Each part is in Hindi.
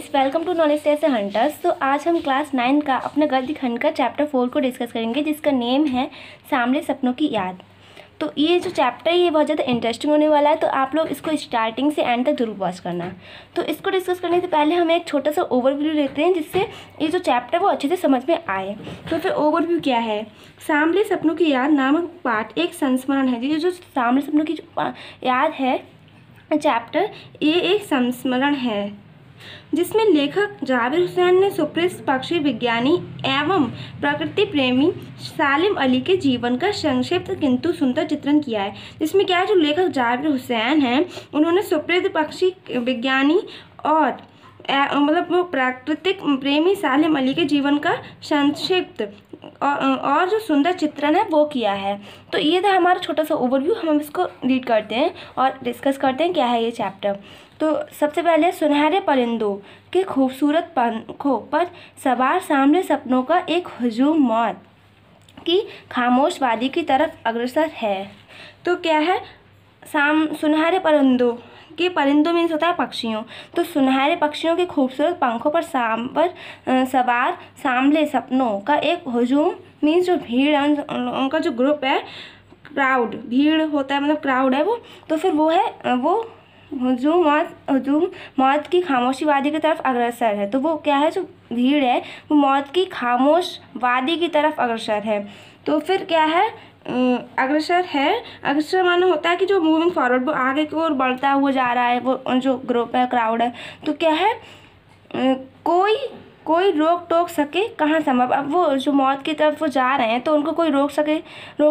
गाइस, वेलकम टू नॉलेज जैसे हंटर्स। तो आज हम क्लास 9 का अपना गद्य खंड का चैप्टर 4 को डिस्कस करेंगे, जिसका नेम है सांवले सपनों की याद। तो ये जो चैप्टर है ये बहुत ज़्यादा इंटरेस्टिंग होने वाला है, तो आप लोग इसको स्टार्टिंग से एंड तक जरूर वॉच करना। तो इसको डिस्कस करने से पहले हम एक छोटा सा ओवरव्यू लेते हैं, जिससे ये जो चैप्टर वो अच्छे से समझ में आए। तो फिर ओवरव्यू क्या है? सांवले सपनों की याद नामक पाठ एक संस्मरण है। ये जो सांवले सपनों की जो याद है चैप्टर, ये एक संस्मरण है जिसमें लेखक जाबिर हुसैन ने सुप्रसिद्ध पक्षी विज्ञानी एवं प्रकृति प्रेमी सालिम अली के जीवन का संक्षिप्त किंतु सुंदर चित्रण किया है। जिसमें क्या है, जो लेखक जाबिर हुसैन हैं उन्होंने सुप्रसिद्ध पक्षी विज्ञानी और मतलब वो प्राकृतिक प्रेमी सालिम अली के जीवन का संक्षिप्त और जो सुंदर चित्रण है वो किया है। तो ये था हमारा छोटा सा ओवरव्यू। हम इसको रीड करते हैं और डिस्कस करते हैं क्या है ये चैप्टर। तो सबसे पहले सुनहरे परिंदों के खूबसूरत पंखों पर सवार सांवले सपनों का एक हुजूम मौत की खामोश वादी की तरफ अग्रसर है। तो क्या है, सुनहरे परिंदों मीन्स होता है पक्षियों। तो सुनहरे पक्षियों के खूबसूरत पंखों पर सवार सांवले सपनों का एक हुजूम मीन्स जो भीड़ है, उनका जो ग्रुप है, क्राउड, भीड़ होता है मतलब क्राउड है वो। तो फिर वो है वो हुजूम मौत की खामोशी वादी की तरफ अग्रसर है। तो वो क्या है, जो भीड़ है वो मौत की खामोश वादी की तरफ अग्रसर है। तो फिर क्या है, अग्रसर है। अग्रसर माना होता है कि जो मूविंग फॉरवर्ड, वो आगे की ओर बढ़ता हुआ जा रहा है, वो जो ग्रुप है, क्राउड है। तो क्या है, कोई रोक टोक सके कहाँ संभव। अब वो जो मौत की तरफ वो जा रहे हैं तो उनको कोई रोक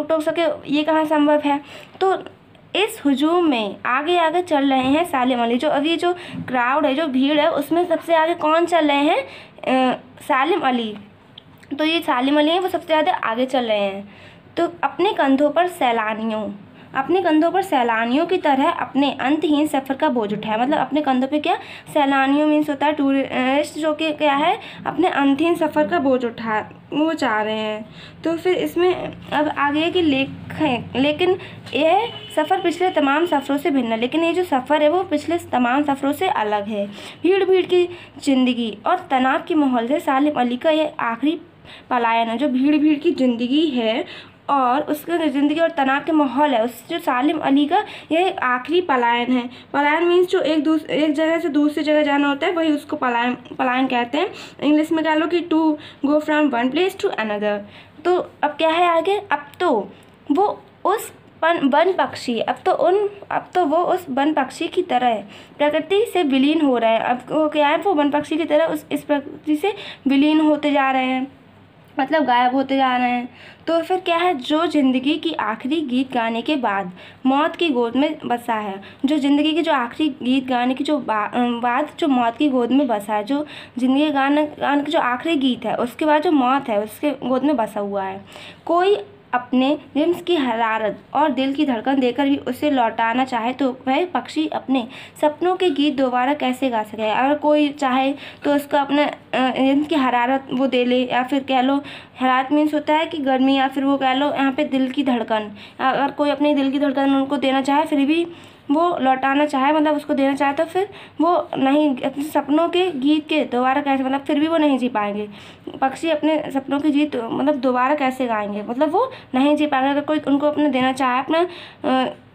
टोक सके ये कहाँ संभव है। तो इस हुजूम में आगे आगे चल रहे हैं सालिम अली। जो अभी जो क्राउड है, जो भीड़ है, उसमें सबसे आगे कौन चल रहे हैं? सालिम अली। तो ये सालिम अली हैं, वो सबसे ज़्यादा आगे चल रहे हैं। तो अपने कंधों पर सैलानियों की तरह अपने अंतहीन सफ़र का बोझ उठाया। मतलब अपने कंधों पे क्या, सैलानियों मीन्स होता है टूरिस्ट, जो कि क्या है अपने अंतहीन सफ़र का बोझ वो चाह रहे हैं। तो फिर इसमें अब आगे की लेकिन यह सफ़र पिछले तमाम सफ़रों से भिन्न है। लेकिन ये जो सफ़र है वो पिछले तमाम सफ़रों से अलग है। भीड़ की ज़िंदगी और तनाव के माहौल से सालिम अली का ये आखिरी पलायन है। जो भीड़ की ज़िंदगी है और उसके ज़िंदगी और तनाव के माहौल है, उस जो सालिम अली का ये आखिरी पलायन है। पलायन मीन्स जो एक जगह से दूसरी जगह जाना होता है, वही उसको पलायन कहते हैं। इंग्लिश में कह लो कि to go from one place to another. तो अब क्या है आगे, अब तो वो उस वन पक्षी की तरह प्रकृति से विलीन हो रहे हैं। अब वो क्या है, वो वन पक्षी की तरह इस प्रकृति से विलीन होते जा रहे हैं, मतलब गायब होते जा रहे हैं। तो फिर क्या है, जो ज़िंदगी की आखिरी गीत गाने के बाद मौत की गोद में बसा है। जो ज़िंदगी की जो आखिरी गीत गाने की जो बाद जो मौत की गोद में बसा है, जो ज़िंदगी गाने की जो आखिरी गीत है, उसके बाद जो मौत है उसके गोद में बसा हुआ है। कोई अपने रिम्स की हरारत और दिल की धड़कन देकर भी उसे लौटाना चाहे तो वह पक्षी अपने सपनों के गीत दोबारा कैसे गा सके। अगर कोई चाहे तो उसका अपने रिम्स की हरारत वो दे ले, या फिर कह लो हरारत मीन्स होता है कि गर्मी, या फिर वो कह लो यहाँ पे दिल की धड़कन। अगर कोई अपनी दिल की धड़कन उनको देना चाहे, फिर भी वो लौटाना चाहे, मतलब उसको देना चाहे, तो फिर वो नहीं, अपने सपनों के गीत के दोबारा कैसे, मतलब फिर भी वो नहीं जी पाएंगे। पक्षी अपने सपनों के गीत मतलब दोबारा कैसे गाएंगे, मतलब वो नहीं जी पाएंगे। अगर कोई उनको अपने देना चाहे अपना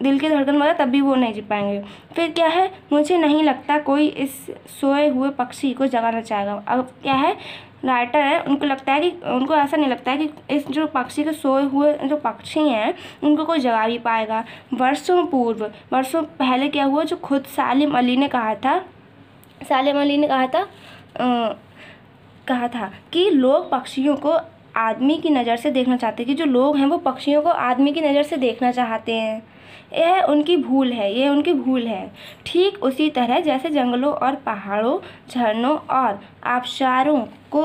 दिल की धड़कन वगैरह, तब भी वो नहीं जी पाएंगे। फिर क्या है, मुझे नहीं लगता कोई इस सोए हुए पक्षी को जगाना चाहेगा। अब क्या है, राइटर है, उनको ऐसा नहीं लगता है कि इस जो पक्षी के सोए हुए जो पक्षी हैं उनको कोई जगा भी पाएगा। वर्षों पहले क्या हुआ, जो खुद सालिम अली ने कहा था कि लोग पक्षियों को आदमी की नज़र से देखना चाहते हैं, कि जो लोग हैं वो पक्षियों को आदमी की नज़र से देखना चाहते हैं। यह उनकी भूल है। ठीक उसी तरह जैसे जंगलों और पहाड़ों, झरनों और आबशारों को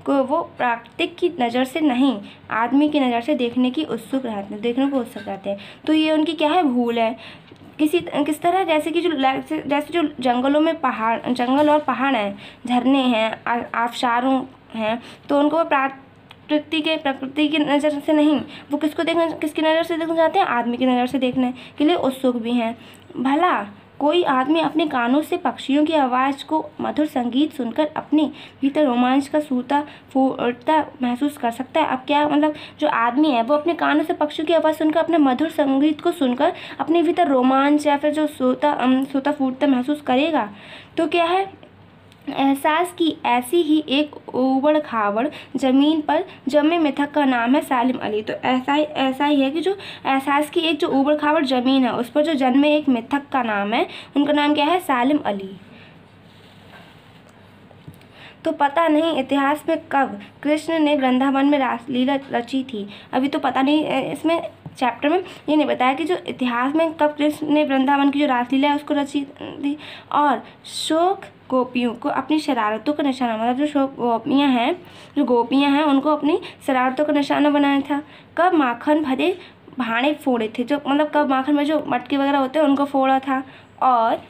वो प्राकृतिक की नज़र से नहीं, आदमी की नज़र से देखने को उत्सुक रहते हैं। तो ये उनकी क्या है, भूल है। किस तरह, जैसे कि जो जंगलों में जंगल और पहाड़ हैं, झरने हैं, आबशारों हैं, तो उनको प्रकृति की नज़र से नहीं, वो किसकी नज़र से देखना चाहते हैं, आदमी की नज़र से देखने के लिए उत्सुक भी हैं। भला कोई आदमी अपने कानों से पक्षियों की आवाज़ को मधुर संगीत सुनकर अपने भीतर रोमांच का सूता फूटता महसूस कर सकता है। अब क्या मतलब जो आदमी है वो अपने कानों से पक्षियों की आवाज़ सुनकर, अपने मधुर संगीत को सुनकर अपने भीतर रोमांच या फिर जो सूता फूटता महसूस करेगा। तो क्या है, एहसास की ऐसी ही एक ऊबड़ खाबड़ ज़मीन पर जन्मे मिथक का नाम है सालिम अली। तो ऐसा ही है कि जो एहसास की एक जो ऊबड़ खाबड़ ज़मीन है उस पर जो जन्मे एक मिथक का नाम है, उनका नाम क्या है, सालिम अली। तो पता नहीं इतिहास में कब कृष्ण ने वृंदावन में रासलीला रची थी। अभी तो पता नहीं, इसमें चैप्टर में ये नहीं बताया कि जो इतिहास में कब कृष्ण ने वृंदावन की जो रासलीला है उसको रची थी। और शोक गोपियों को अपनी शरारतों का निशाना, मतलब जो शोक गोपियाँ हैं उनको अपनी शरारतों का निशाना बनाया था। कब माखन भरे भाड़े फोड़े थे, जो मतलब कब माखन में जो मटके वगैरह होते हैं उनको फोड़ा था। और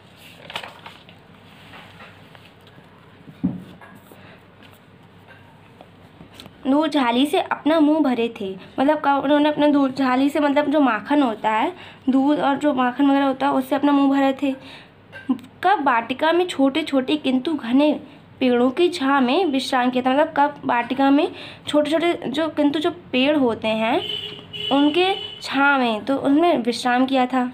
दूध झाली से अपना मुंह भरे थे, मतलब कब उन्होंने अपने दूध झाली से, मतलब जो माखन होता है, दूध और जो माखन वगैरह होता है उससे अपना मुंह भरे थे। कब वाटिका में छोटे छोटे किंतु घने पेड़ों की छाँव में विश्राम किया था, मतलब कब वाटिका में छोटे छोटे जो पेड़ होते हैं उनके छाँव में, तो उनमें विश्राम किया था।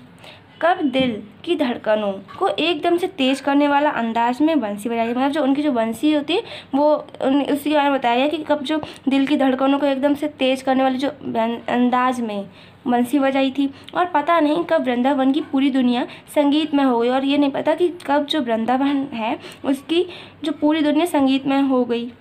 कब दिल की धड़कनों को एकदम से तेज करने वाला अंदाज में बंसी बजाई, मतलब जो उनकी जो बंसी होती है वो उसी के बारे में बताया गया कि कब जो दिल की धड़कनों को एकदम से तेज करने वाली जो अंदाज में बंसी बजाई थी। और पता नहीं कब वृंदावन की पूरी दुनिया संगीत में हो गई, और ये नहीं पता कि कब जो वृंदावन है उसकी जो पूरी दुनिया संगीत में हो गई।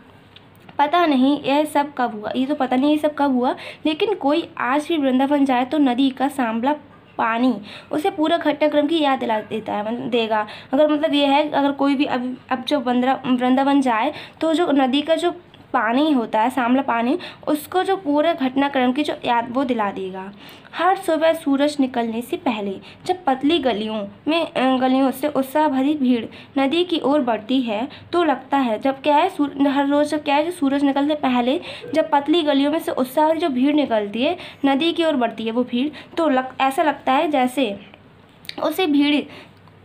पता नहीं यह सब कब हुआ, ये तो पता नहीं ये सब कब हुआ, लेकिन कोई आज भी वृंदावन जाए तो नदी का सांभला पानी उसे पूरा घटनाक्रम की याद दिला देता है, मतलब देगा। अगर मतलब ये है, अगर कोई भी अब जो वृंदावन जाए तो जो नदी का जो पानी होता है, सांभला पानी, उसको जो पूरे घटनाक्रम की जो याद वो दिला देगा। हर सुबह सूरज निकलने से पहले जब पतली गलियों से उत्साह भरी भीड़ नदी की ओर बढ़ती है तो लगता है, जब क्या है हर रोज़ जब क्या है जो सूरज निकलने पहले जब पतली गलियों में से उत्साह भरी जो भीड़ निकलती है, नदी की ओर बढ़ती है वो भीड़, तो ऐसा लगता है जैसे उसी भीड़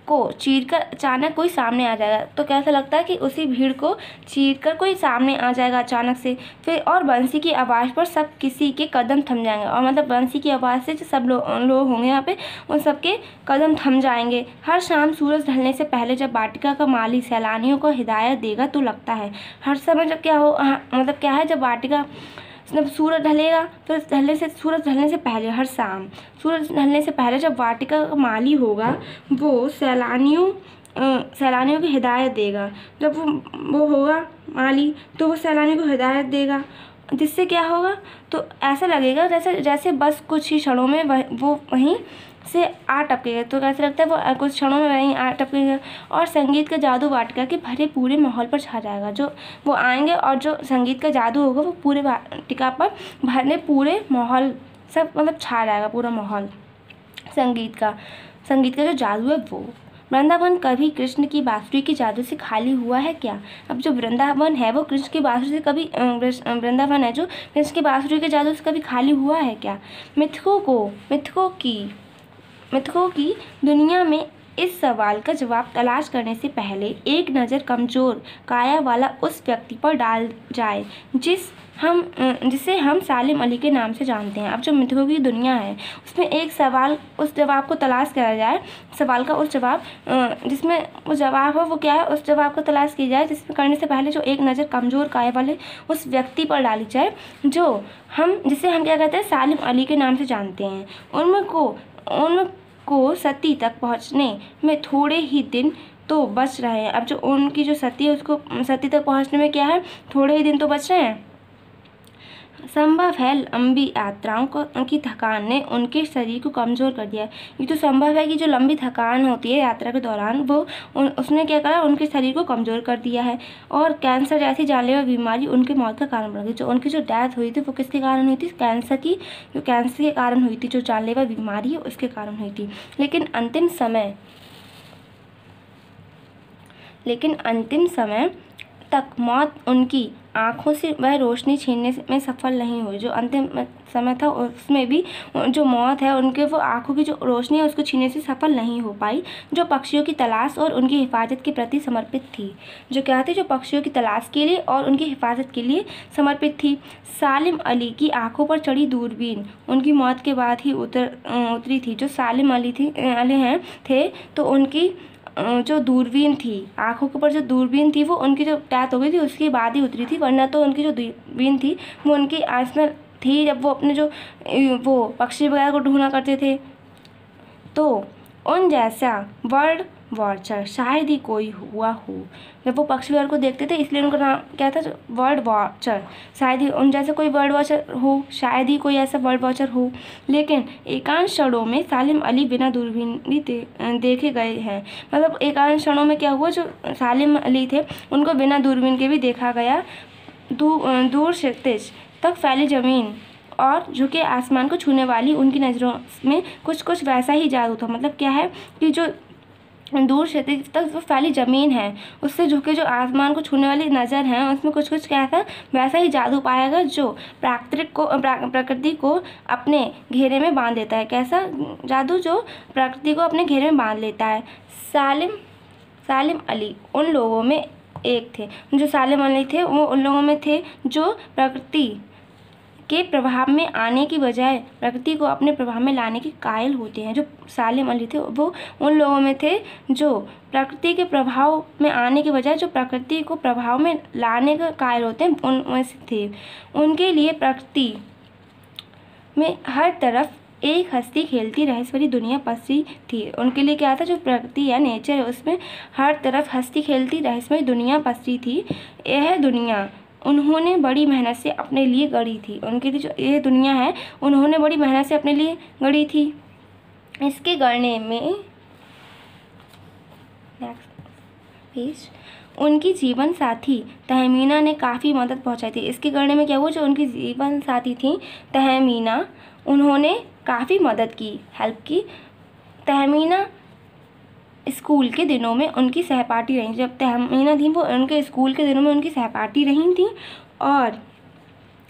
को चीरकर अचानक कोई सामने आ जाएगा। तो कैसा लगता है कि उसी भीड़ को चीरकर कोई सामने आ जाएगा अचानक से। फिर और बंसी की आवाज़ पर सब किसी के कदम थम जाएंगे, और मतलब बंसी की आवाज़ से जो सब लोग होंगे यहाँ पे उन सबके कदम थम जाएंगे। हर शाम सूरज ढलने से पहले जब वाटिका का माली सैलानियों को हिदायत देगा तो लगता है हर समय जब क्या हो मतलब क्या है जब वाटिका जब सूरज ढलेगा तो सूरज ढलने से पहले, हर शाम सूरज ढलने से पहले जब वाटिका का माली होगा वो सैलानियों की हिदायत देगा। जब वो होगा माली तो वो सैलानियों को हिदायत देगा, जिससे क्या होगा, तो ऐसा लगेगा जैसे बस कुछ ही क्षणों में वो वहीं से आ टपकेगा। तो कैसा लगता है वो कुछ क्षणों में वहीं आ टपकेगा, और संगीत का जादू वाटिका के भरे पूरे माहौल पर छा जाएगा। जो वो आएंगे और जो संगीत का जादू होगा वो पूरे वाटिका पर भरने पूरे माहौल सब मतलब छा जाएगा, पूरा माहौल संगीत का जो जादू है वो। वृंदावन कभी कृष्ण की बांसुरी के जादू से खाली हुआ है क्या? अब जो वृंदावन है वो कृष्ण की बांसुरी से कभी वृंदावन है जो कृष्ण की बांसुरी के जादू से कभी खाली हुआ है क्या? मिथकों की दुनिया में इस सवाल का जवाब तलाश करने से पहले एक नज़र कमज़ोर काया वाला उस व्यक्ति पर डाल जाए जिसे हम सालिम अली के नाम से जानते हैं। अब जो मिथकों की दुनिया है उसमें एक सवाल उस जवाब को तलाश करा जाए, सवाल का उस जवाब जिसमें वो जवाब हो वो क्या है, उस जवाब को तलाश की जाए जिसमें करने से पहले जो एक नज़र कमज़ोर काया वाले उस व्यक्ति पर डाली जाए जिसे हम क्या कहते हैं, सालिम अली के नाम से जानते हैं। उनको सती तक पहुंचने में थोड़े ही दिन तो बच रहे हैं। अब जो उनकी जो सती है उसको सती तक पहुंचने में क्या है, थोड़े ही दिन तो बच रहे हैं। संभव है लंबी यात्राओं की थकान ने उनके शरीर को कमज़ोर कर दिया है। ये तो संभव है कि जो लंबी थकान होती है यात्रा के दौरान वो उसने क्या करा, उनके शरीर को कमज़ोर कर दिया है। और कैंसर जैसी जानलेवा बीमारी उनकी मौत का कारण बन गई। जो उनकी जो डेथ हुई थी वो किसके कारण हुई थी, कैंसर के कारण हुई थी। जो जानलेवा बीमारी है उसके कारण हुई थी। लेकिन अंतिम समय तक मौत उनकी आँखों से वह रोशनी छीनने में सफल नहीं हुई। जो अंतिम समय था उसमें भी जो मौत है उनके वो आँखों की जो रोशनी है उसको छीनने से सफल नहीं हो पाई, जो पक्षियों की तलाश और उनकी हिफाजत के प्रति समर्पित थी। जो क्या थी, जो पक्षियों की तलाश के लिए और उनकी हिफाजत के लिए समर्पित थी। सालिम अली की आंखों पर चढ़ी दूरबीन उनकी मौत के बाद ही उतरी थी। जो सालिम अली थे तो उनकी जो दूरबीन थी, आँखों के ऊपर जो दूरबीन थी वो उनकी जो डेथ हो गई थी उसके बाद ही उतरी थी, वरना तो उनकी जो दूरबीन थी वो उनकी आँख में थी जब वो अपने जो वो पक्षी वगैरह को ढूंढा करते थे। तो उन जैसा बर्ड वॉचर शायद ही कोई हुआ हो। जब वो पक्षी वगैरह को देखते थे इसलिए उनका नाम क्या था, बर्ड वॉचर। शायद ही उन जैसा कोई बर्ड वॉचर हो, शायद ही कोई ऐसा बर्ड वॉचर हो। लेकिन एकांश क्षणों में सालिम अली बिना दूरबीन देखे गए हैं। मतलब एकांश क्षणों में क्या हुआ, जो सालिम अली थे उनको बिना दूरबीन के भी देखा गया। दूर क्षितिज तक फैली ज़मीन और झुके आसमान को छूने वाली उनकी नज़रों में कुछ कुछ वैसा ही जादू था। मतलब क्या है कि जो दूर क्षितिज तक जो फैली ज़मीन है उससे झुके जो आसमान को छूने वाली नज़र है उसमें कुछ कुछ क्या था, वैसा ही जादू पाएगा जो प्रकृति को अपने घेरे में बांध लेता है। कैसा जादू, जो प्रकृति को अपने घेरे में बांध लेता है। सालिम अली उन लोगों में एक थे, जो सालिम अली थे वो उन लोगों में थे जो प्रकृति के प्रभाव में आने की बजाय प्रकृति को अपने प्रभाव में लाने के कायल होते हैं। जो सालिम अली थे वो उन लोगों में थे जो प्रकृति के प्रभाव में आने के बजाय जो प्रकृति को प्रभाव में लाने के कायल होते हैं, उनमें से थे। उनके लिए प्रकृति में हर तरफ एक हंसती खेलती रहस्यमयी दुनिया पसरी थी। उनके लिए क्या था, जो प्रकृति या नेचर है उसमें हर तरफ हंसती खेलती रहस्यमयी दुनिया पसरी थी। यह दुनिया उन्होंने बड़ी मेहनत से अपने लिए गढ़ी थी। उनके लिए जो ये दुनिया है उन्होंने बड़ी मेहनत से अपने लिए गढ़ी थी। इसके गढ़ने में नेक्स्ट पेज उनकी जीवन साथी तहमीना ने काफ़ी मदद पहुंचाई थी। इसके गढ़ने में क्या हुआ, जो उनकी जीवन साथी थी तहमीना, उन्होंने काफ़ी मदद की, हेल्प की। तहमीना स्कूल के दिनों में उनकी सहपाठी रही। जब तहमीना थी वो उनके स्कूल के दिनों में उनकी सहपाठी रही थी और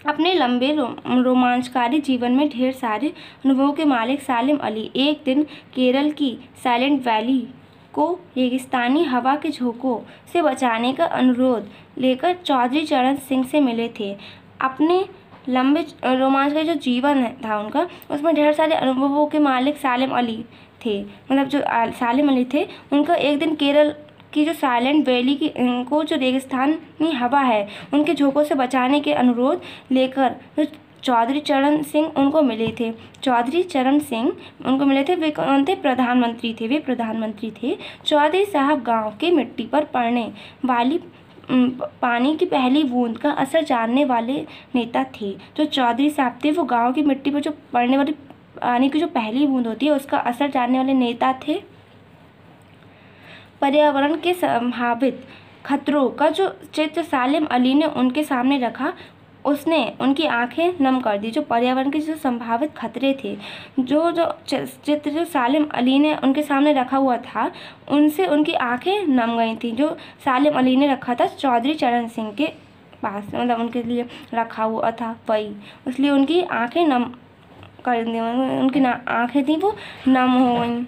अपने लंबे रोमांचकारी जीवन में ढेर सारे अनुभवों के मालिक सालिम अली एक दिन केरल की साइलेंट वैली को रेगिस्तानी हवा के झोंकों से बचाने का अनुरोध लेकर चौधरी चरण सिंह से मिले थे। अपने लंबे रोमांचकारी जो जीवन था उनका, उसमें ढेर सारे अनुभवों के मालिक सालिम अली थे। मतलब जो सालिम अली थे उनको एक दिन केरल की जो साइलेंट वैली की को जो रेगिस्तानी हवा है उनके झोंकों से बचाने के अनुरोध लेकर जो चौधरी चरण सिंह उनको मिले थे। चौधरी चरण सिंह उनको मिले थे, वे कौन थे, प्रधानमंत्री थे। वे प्रधानमंत्री थे। चौधरी साहब गांव के मिट्टी पर पड़ने वाली पानी की पहली बूंद का असर जानने वाले नेता थे। जो चौधरी साहब थे वो गांव की मिट्टी पर जो पड़ने वाली पानी की जो पहली बूंद होती है उसका असर जानने वाले नेता थे। पर्यावरण के संभावित खतरों का जो चित्र सालिम अली ने उनके सामने रखा उसने उनकी आंखें नम कर दी। जो पर्यावरण के जो संभावित खतरे थे, जो चित्र जो सालिम अली ने उनके सामने रखा हुआ था, उनसे उनकी आंखें नम गई थी। जो सालिम अली ने रखा था चौधरी चरण सिंह के पास, मतलब उनके लिए रखा हुआ था वही, इसलिए उनकी आंखें नम कर दी, उनकी आंखें थी वो नम हो गई।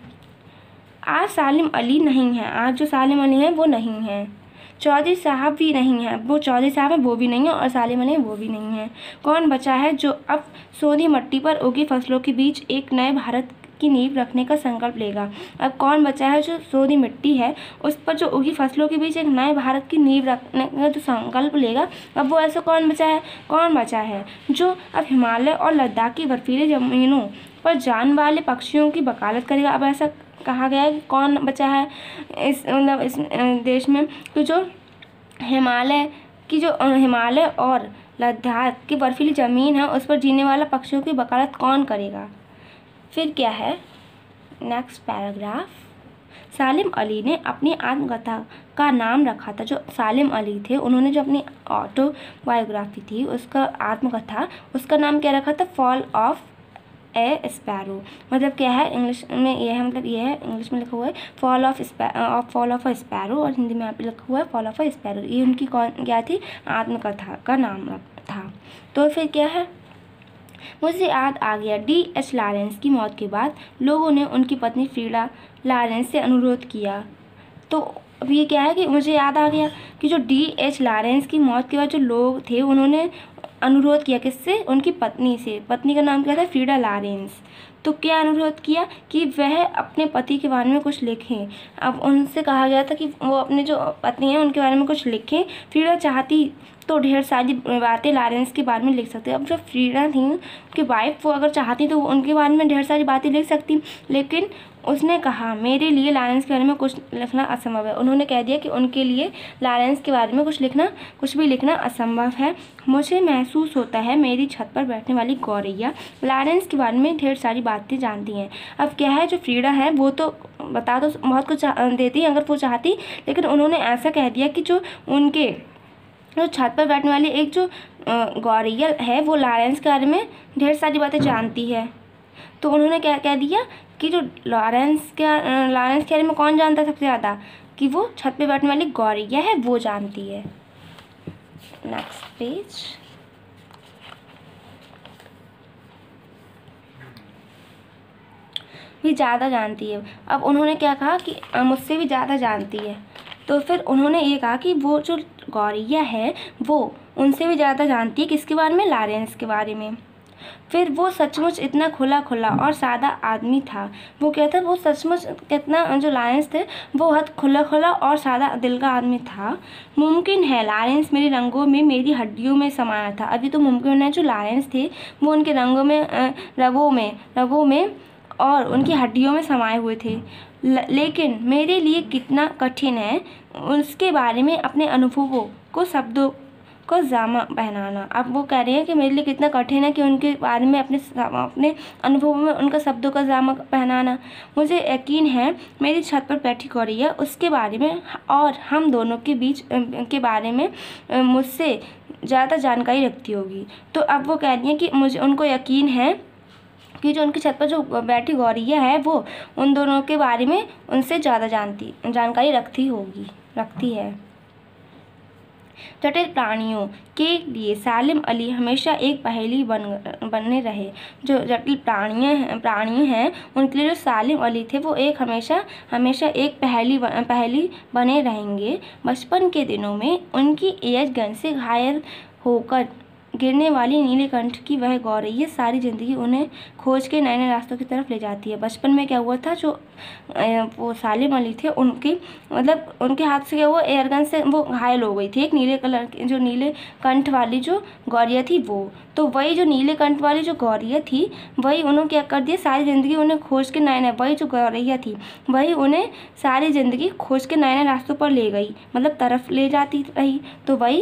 आज सालिम अली नहीं है, आज जो सालिम अली हैं वो नहीं हैं। चौधरी साहब भी नहीं हैं, वो चौधरी साहब हैं वो भी नहीं है, और सालिम अली वो भी नहीं है। कौन बचा है जो अब सोनी मिट्टी पर उगी फसलों के बीच एक नए भारत की नींव रखने का संकल्प लेगा? अब कौन बचा है जो सोनी मिट्टी है उस पर जो उगी फसलों के बीच एक नए भारत की नींव रखने का जो संकल्प लेगा? अब वो ऐसा कौन बचा है जो अब हिमालय और लद्दाख की बर्फीली ज़मीनों पर जान वाले पक्षियों की वकालत करेगा? अब ऐसा कहा गया है कि कौन बचा है इस देश में, तो जो हिमालय और लद्दाख की बर्फीली ज़मीन है उस पर जीने वाला पक्षियों की वकालत कौन करेगा? फिर क्या है नेक्स्ट पैराग्राफ। सालिम अली ने अपनी आत्मकथा का नाम रखा था, जो सालिम अली थे उन्होंने जो अपनी ऑटोबायोग्राफी थी उसका आत्मकथा, उसका नाम क्या रखा था, फॉल ऑफ ए स्पैरो। मतलब क्या है इंग्लिश में ये है, मतलब ये है इंग्लिश में लिखा हुआ है फॉल ऑफ अ स्पैरो, और हिंदी में यहाँ पे लिखा हुआ है फॉल ऑफ अ स्पैरो। ये उनकी कौन क्या थी, आत्मकथा का नाम था। तो फिर क्या है, मुझे याद आ गया D.H. लॉरेंस की मौत के बाद लोगों ने उनकी पत्नी फ्रीडा लॉरेंस से अनुरोध किया। तो अब ये क्या है कि मुझे याद आ गया कि जो D.H. लॉरेंस की मौत के बाद जो लोग थे उन्होंने अनुरोध किया, किससे, उनकी पत्नी से। पत्नी का नाम क्या था, फ्रीडा लॉरेंस। तो क्या अनुरोध किया कि वह अपने पति के बारे में कुछ लिखें। अब उनसे कहा गया था कि वो अपने जो पत्नी हैं उनके बारे में कुछ लिखें। फ्रीडा चाहती तो ढेर सारी बातें लॉरेंस के बारे में लिख सकते। अब जो फ्रीडा थी उनकी वाइफ, वो अगर चाहती तो उनके बारे में ढेर सारी बातें लिख सकती, लेकिन उसने कहा मेरे लिए लॉरेंस के बारे में कुछ लिखना असंभव है। उन्होंने कह दिया कि उनके लिए लॉरेंस के बारे में कुछ भी लिखना असंभव है। मुझे महसूस होता है मेरी छत पर बैठने वाली गौरैया लॉरेंस के बारे में ढेर सारी बातें जानती हैं। अब क्या है, जो फ्रीडा है वो तो बता तो बहुत कुछ देती है अगर वो चाहती, लेकिन उन्होंने ऐसा कह दिया कि जो छत पर बैठने वाली एक जो गौरैया है वो लॉरेंस के बारे में ढेर सारी बातें जानती है। तो उन्होंने क्या कह दिया कि जो लॉरेंस के बारे में कौन जानता है सबसे ज़्यादा, कि वो छत पे बैठने वाली गौरैया है वो जानती है। Next page. भी ज़्यादा जानती है। अब उन्होंने क्या कहा कि मुझसे भी ज़्यादा जानती है। तो फिर उन्होंने ये कहा कि वो जो गौरैया है वो उनसे भी ज़्यादा जानती है, किसके बारे में, लॉरेंस के बारे में। फिर वो सचमुच इतना खुला और सादा आदमी था। वो क्या था, वो सचमुच कितना, जो लॉरेंस थे वो बहुत खुला और सादा दिल का आदमी था। मुमकिन है लॉरेंस मेरे रंगों में, मेरी हड्डियों में समाया था। अभी तो मुमकिन है जो लॉरेंस थे वो उनके रंगों में, रगों में और उनकी हड्डियों में समाये हुए थे। लेकिन मेरे लिए कितना कठिन है उसके बारे में अपने अनुभवों को शब्दों को जामा पहनाना। अब वो कह रहे हैं कि मेरे लिए कितना कठिन है कि उनके बारे में अपने अनुभवों में उनका शब्दों का जामा पहनाना। मुझे यकीन है मेरी छत पर बैठी गौरैया उसके बारे में और हम दोनों के बीच के बारे में मुझसे ज़्यादा जानकारी रखती होगी। तो अब वो कह रही हैं कि मुझे उनको यकीन है कि जो उनकी छत पर जो बैठी गौरैया है वो उन दोनों के बारे में उनसे ज़्यादा जानकारी रखती है। जटिल प्राणियों के लिए सालिम अली हमेशा एक पहेली बने रहे। जो जटिल प्राणी हैं उनके लिए जो सालिम अली थे वो हमेशा एक पहेली बने रहेंगे। बचपन के दिनों में उनकी एयर गन से घायल होकर गिरने वाली नीलकंठ की वह गौरैया सारी ज़िंदगी उन्हें खोज के नए रास्तों की तरफ ले जाती है। बचपन में क्या हुआ था, जो वो सालिम अली थे उनके हाथ से क्या हुआ, एयरगन से वो घायल हो गई थी। एक नीले कलर की जो नीले कंठ वाली जो गौरैया थी वो, तो वही जो नीले कंठ वाली जो गौरैया थी वही उन्होंने क्या कर दिया, सारी ज़िंदगी उन्हें खोज के वही जो गौरैया थी वही उन्हें सारी ज़िंदगी खोज के नए रास्तों पर ले गई, मतलब तरफ ले जाती रही। तो वही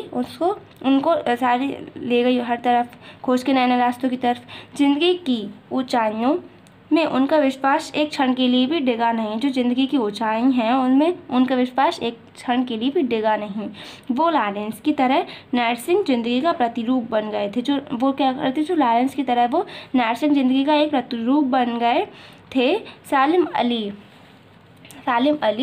उनको सारी ले गई हर तरफ खोज के नए रास्तों की तरफ। ज़िंदगी की ऊंचाइयों में उनका विश्वास एक क्षण के लिए भी डिगा नहीं। जो ज़िंदगी की ऊंचाई हैं उनमें उनका विश्वास एक क्षण के लिए भी डिगा नहीं। वो लॉरेंस की तरह नर्सिंग ज़िंदगी का प्रतिरूप बन गए थे। जो लॉरेंस की तरह वो नर्सिंग ज़िंदगी का एक प्रतिरूप बन गए थे। सालिम अली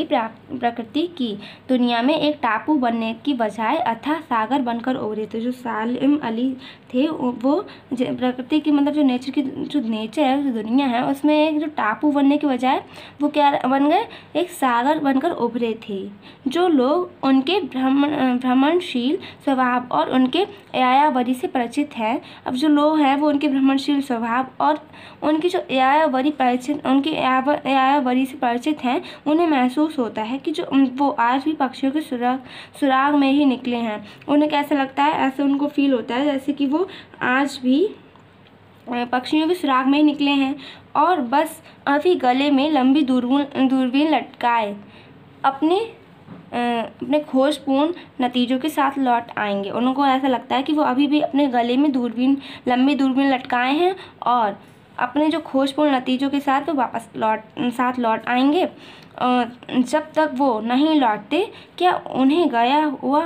प्रकृति की दुनिया में एक टापू बनने की बजाय अथाह सागर बनकर उभरे थे। जो सालिम अली थे वो प्रकृति की, मतलब जो नेचर है, जो दुनिया है उसमें एक जो टापू बनने के बजाय वो क्या बन गए, एक सागर बनकर उभरे थे। जो लोग उनके भ्रमणशील स्वभाव और उनके यायावरी से परिचित हैं, अब जो लोग हैं वो उनके भ्रमणशील स्वभाव और उनकी जो यायावरी से परिचित हैं, उन्हें महसूस होता है कि जो वो आज भी पक्षियों के सुराग में ही निकले हैं। उन्हें कैसा लगता है, ऐसे उनको फील होता है जैसे कि वो आज भी पक्षियों के सुराग में ही निकले हैं और बस अभी गले में लंबी दूरबीन लटकाए अपने खोजपूर्ण नतीजों के साथ लौट आएंगे। उनको ऐसा लगता है कि वो अभी भी अपने गले में लंबी दूरबीन लटकाए हैं और अपने जो खोजपूर्ण नतीजों के साथ वो वापस लौट आएंगे। जब तक वो नहीं लौटते क्या उन्हें गया हुआ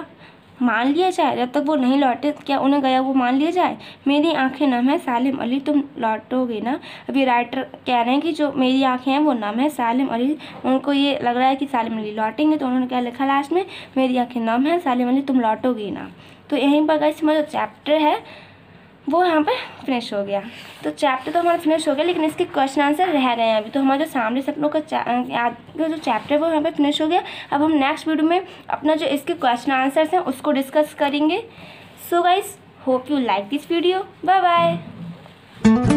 मान लिया जाए जब तक वो नहीं लौटे, क्या उन्हें गया वो मान लिया जाए। मेरी आंखें नम है सालिम अली तुम लौटोगे ना। अभी राइटर कह रहे हैं कि जो मेरी आंखें हैं वो नम है सालिम अली, उनको ये लग रहा है कि सालिम अली लौटेंगे, तो उन्होंने क्या लिखा लास्ट में, मेरी आंखें नम है सालिम अली तुम लौटोगे ना। तो यहीं पर गाइस हमारा जो चैप्टर है वो यहाँ पे फिनिश हो गया। तो चैप्टर तो हमारा फिनिश हो गया, लेकिन इसके क्वेश्चन आंसर रह गए हैं अभी। तो हमारा जो सामने सपनों का याद का जो चैप्टर है वो यहाँ पे फिनिश हो गया। अब हम नेक्स्ट वीडियो में अपना जो इसके क्वेश्चन आंसर्स हैं उसको डिस्कस करेंगे। So guys hope you like this video. Bye bye.